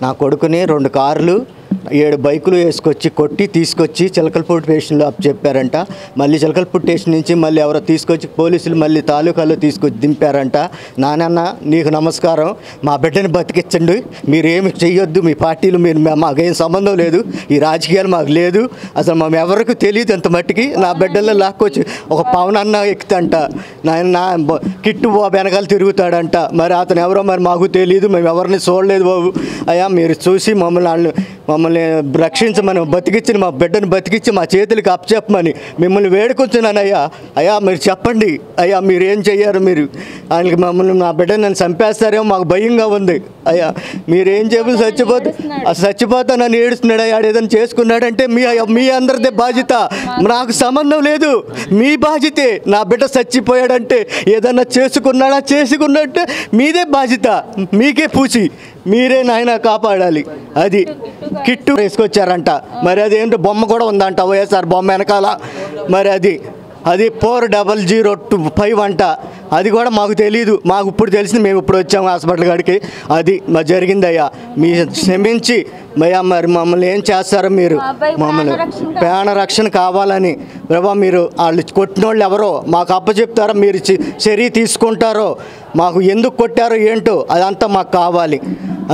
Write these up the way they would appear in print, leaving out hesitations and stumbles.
నా కొడుకుని 2 కార్లు 7 బైకులు వేసుకొచ్చి కొట్టి తీసుకొచ్చి చిలకలపూడి స్టేషన్లో చెప్పారంట. మళ్ళీ చిలకలపూడి స్టేషన్ నుంచి మళ్ళీ ఎవరో తీసుకొచ్చి పోలీసులు మళ్ళీ తాలూకాలో తీసుకొచ్చి దింపారంట. నాన్న నీకు నమస్కారం, మా బిడ్డని బతికించండి, మీరేమి చెయ్యొద్దు, మీ పార్టీలు మీరు మాకేం సంబంధం లేదు, ఈ రాజకీయాలు మాకు లేదు, అసలు మేము ఎవరికి తెలియదు. అంత మట్టికి నా బిడ్డల్లో లాక్కొచ్చి ఒక పవన్ అన్న ఎక్కుతంట, నా కిట్టు బాబు వెనకాల తిరుగుతాడంట. మరి అతను ఎవరో మరి మాకు తెలియదు, మేము ఎవరిని చూడలేదు బాబు. అయ్యా మీరు చూసి మమ్మల్ని రక్షించమని, బతికించి మా బిడ్డను బతికించి మా చేతులకి అప్పచెప్పమని మిమ్మల్ని వేడుకొచ్చున్నాను అయ్యా. అయ్యా మీరు చెప్పండి అయ్యా, మీరు ఏం చెయ్యారు? మీరు ఆయనకి మమ్మల్ని నా బిడ్డను నన్ను చంపేస్తారేమో మాకు భయంగా ఉంది అయ్యా. మీరేం చెప్పి చచ్చిపోతానని ఏడుస్తున్నాడు. అయ్యా ఏదైనా చేసుకున్నాడంటే మీ అందరిదే బాధ్యత, నాకు సంబంధం లేదు, మీ బాధ్యతే. నా బిడ్డ చచ్చిపోయాడంటే ఏదన్నా చేసుకున్నట్టే మీదే బాధ్యత, మీకే పూచి మీరే నాయన కాపాడాలి. అది కిట్టు వేసుకొచ్చారంట, మరి అదేంటో బొమ్మ కూడా ఉందంట, వైఎస్ఆర్ బొమ్మ వెనకాల. మరి అది 4005 అంట, అది కూడా మాకు తెలియదు. మాకు ఇప్పుడు తెలిసింది, మేము ఇప్పుడు వచ్చాము హాస్పిటల్ కాడికి. అది మరి జరిగిందయ్యా, మీ క్షమించి అయ్యా మరి మమ్మల్ని ఏం చేస్తారో మీరు, మమ్మల్ని ప్రాణ రక్షణ కావాలని ప్రభా, మీరు వాళ్ళు కొట్టిన వాళ్ళు ఎవరో మాకు అప్పచెప్తారో, మీరు చర్య తీసుకుంటారో, మాకు ఎందుకు కొట్టారో ఏంటో అదంతా మాకు కావాలి.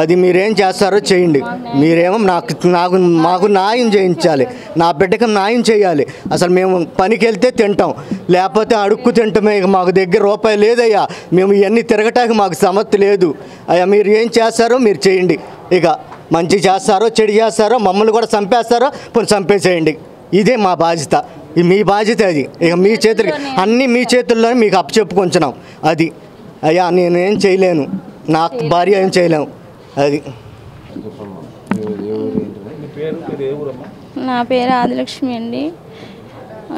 అది మీరేం చేస్తారో చేయండి. మీరేమో మాకు న్యాయం చేయించాలి, నా బిడ్డకి న్యాయం చేయాలి. అసలు మేము పనికి వెళ్తే తింటాం, లేకపోతే అడుక్కు తింటామే. ఇక మాకు దగ్గర రూపాయి లేదయ్యా, మేము ఇవన్నీ తిరగటానికి మాకు సమర్థ లేదు అయ్యా. మీరు ఏం చేస్తారో మీరు చేయండి. ఇక మంచి చేస్తారో చెడు చేస్తారో, మమ్మల్ని కూడా చంపేస్తారో పోనీ చంపేసేయండి. ఇదే మా బాధ్యత, మీ బాధ్యత అది. ఇక మీ చేతులకి అన్నీ మీ చేతుల్లోనే మీకు అప్పచెప్పుకుంటున్నాం. అది అయ్యా నేనేం చేయలేను, నా భార్య ఏం చేయలేము. అది నా పేరు ఆదిలక్ష్మి అండి,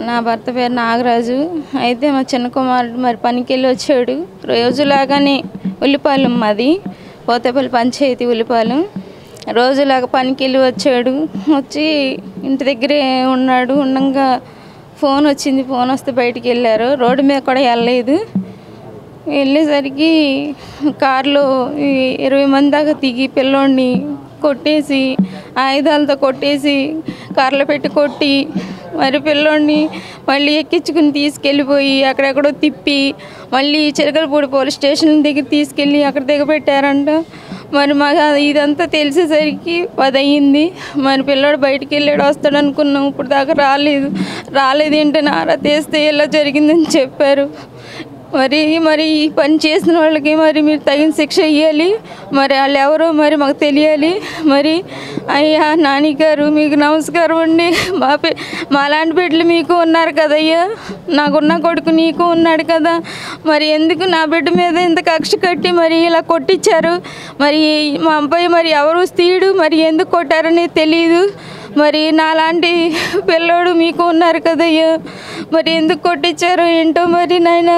నా భర్త పేరు నాగరాజు. అయితే మా చిన్న కుమారుడు మరి పనికి వెళ్ళి వచ్చాడు. రోజులాగానే ఉల్లిపాలెం మాది, పోతేపల్లి పంచాయతీ ఉల్లిపాలెం. రోజులాగా పనికి వెళ్ళి వచ్చాడు, వచ్చి ఇంటి దగ్గరే ఉన్నాడు. ఉండగా ఫోన్ వచ్చింది, ఫోన్ వస్తే బయటికి వెళ్ళారు. రోడ్డు మీద కూడా వెళ్ళలేదు. వెళ్ళేసరికి కారులో 20 మంది దాకా దిగి పిల్లోడిని కొట్టేసి, ఆయుధాలతో కొట్టేసి, కారులో పెట్టి కొట్టి, మరి పిల్లోడిని మళ్ళీ ఎక్కించుకుని తీసుకెళ్ళిపోయి అక్కడెక్కడో తిప్పి మళ్ళీ చిలకలపూడి పోలీస్ స్టేషన్ దగ్గర తీసుకెళ్ళి అక్కడ దిగబెట్టారంట. మరి మాకు ఇదంతా తెలిసేసరికి 10 అయ్యింది. మరి పిల్లోడు బయటికి వెళ్ళాడు, వస్తాడు అనుకున్నాం. ఇప్పుడు దాకా రాలేదు ఏంటని ఆరా తీస్తే ఇలా జరిగిందని చెప్పారు. మరి ఈ పని చేసిన వాళ్ళకి మరి మీరు తగిన శిక్ష ఇవ్వాలి. మరి వాళ్ళు ఎవరో మరి మాకు తెలియాలి. మరి అయ్యా నాని గారు మీకు నమస్కారం అండి. మాలాంటి బిడ్డలు మీకు ఉన్నారు కదయ్యా, నాకున్న కొడుకు నీకు ఉన్నాడు కదా, మరి ఎందుకు నా బిడ్డ మీద ఇంత కక్ష కట్టి మరి ఇలా కొట్టించారు? మరి మా అబ్బాయి మరి ఎవరు తీయడు, మరి ఎందుకు కొట్టారని తెలియదు. మరి నాలాంటి పిల్లోడు మీకు ఉన్నారు కదయ్యా, మరి ఎందుకు కొట్టించారో ఏంటో. మరి నాయన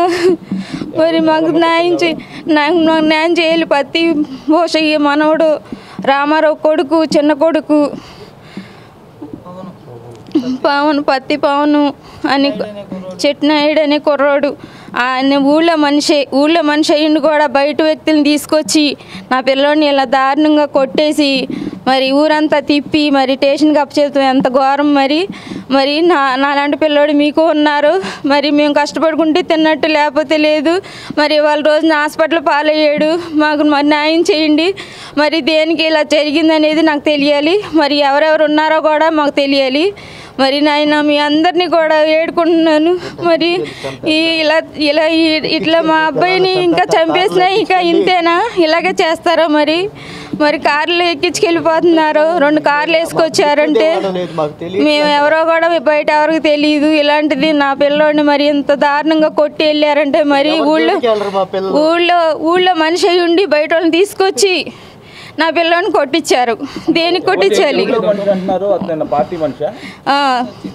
మరి మాకు న్యాయం చేయాలి. పత్తి భోషయ్య మనవడు రామారావు కొడుకు, చిన్న కొడుకు పత్తి పవను అని చెట్నాయుడు అనే కుర్రాడు, ఆయన ఊళ్ళో మనిషి అయ్యిండు కూడా బయట వ్యక్తులను తీసుకొచ్చి నా పిల్లోడిని ఇలా దారుణంగా కొట్టేసి మరి ఊరంతా తిప్పి మరి స్టేషన్కి అప్పచెప్తాం. ఎంత ఘోరం. మరి నాలాంటి పిల్లోడు మీకు ఉన్నారు. మరి మేము కష్టపడుకుంటే తిన్నట్టు, లేకపోతే లేదు. మరి వాళ్ళ రోజున హాస్పిటల్ పాలయ్యాడు. మాకు మరి న్యాయం చేయండి. మరి దేనికి ఇలా జరిగిందనేది నాకు తెలియాలి. మరి ఎవరెవరు ఉన్నారో కూడా మాకు తెలియాలి. మరి నాయన మీ అందరినీ కూడా వేడుకుంటున్నాను. మరి ఇట్లా మా అబ్బాయిని ఇంకా చంపేసినా ఇంకా ఇంతేనా, ఇలాగే చేస్తారా? మరి కార్లు ఎక్కించుకెళ్ళిపోతున్నారు. 2 కార్లు వేసుకొచ్చారంటే మేము ఎవరో కూడా బయట ఎవరికి తెలియదు. ఇలాంటిది నా పిల్లోడిని మరి ఇంత దారుణంగా కొట్టి వెళ్ళారంటే, మరి ఊళ్ళో మనిషి అయ్యి ఉండి బయట వాళ్ళని తీసుకొచ్చి నా పిల్లోని కొట్టించారు. దేనికి కొట్టించాలి?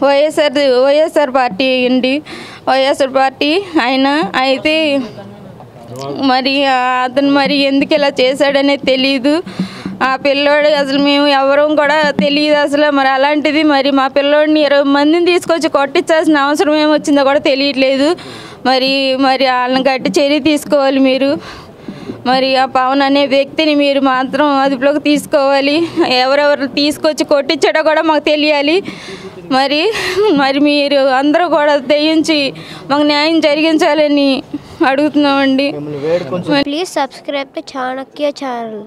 వైఎస్ఆర్ పార్టీ అండి, వైఎస్ఆర్ పార్టీ ఆయన. అయితే మరి అతను మరి ఎందుకు ఇలా చేశాడనేది తెలీదు. ఆ పిల్లోడు అసలు మేము ఎవరూ కూడా తెలియదు అసలు. మరి అలాంటిది మరి మా పిల్లోడిని 20 మందిని తీసుకొచ్చి కొట్టించాల్సిన అవసరం ఏమొచ్చిందో కూడా తెలియట్లేదు. మరి వాళ్ళని గట్టి చర్య తీసుకోవాలి మీరు. మరి ఆ పవన్ అనే వ్యక్తిని మీరు మాత్రం అదుపులోకి తీసుకోవాలి. ఎవరెవరు తీసుకొచ్చి కొట్టించాడో కూడా మాకు తెలియాలి. మరి మీరు అందరూ కూడా తెగించి మాకు న్యాయం జరిగించాలని అడుగుతున్నామండి. Please subscribe to Chanakya channel.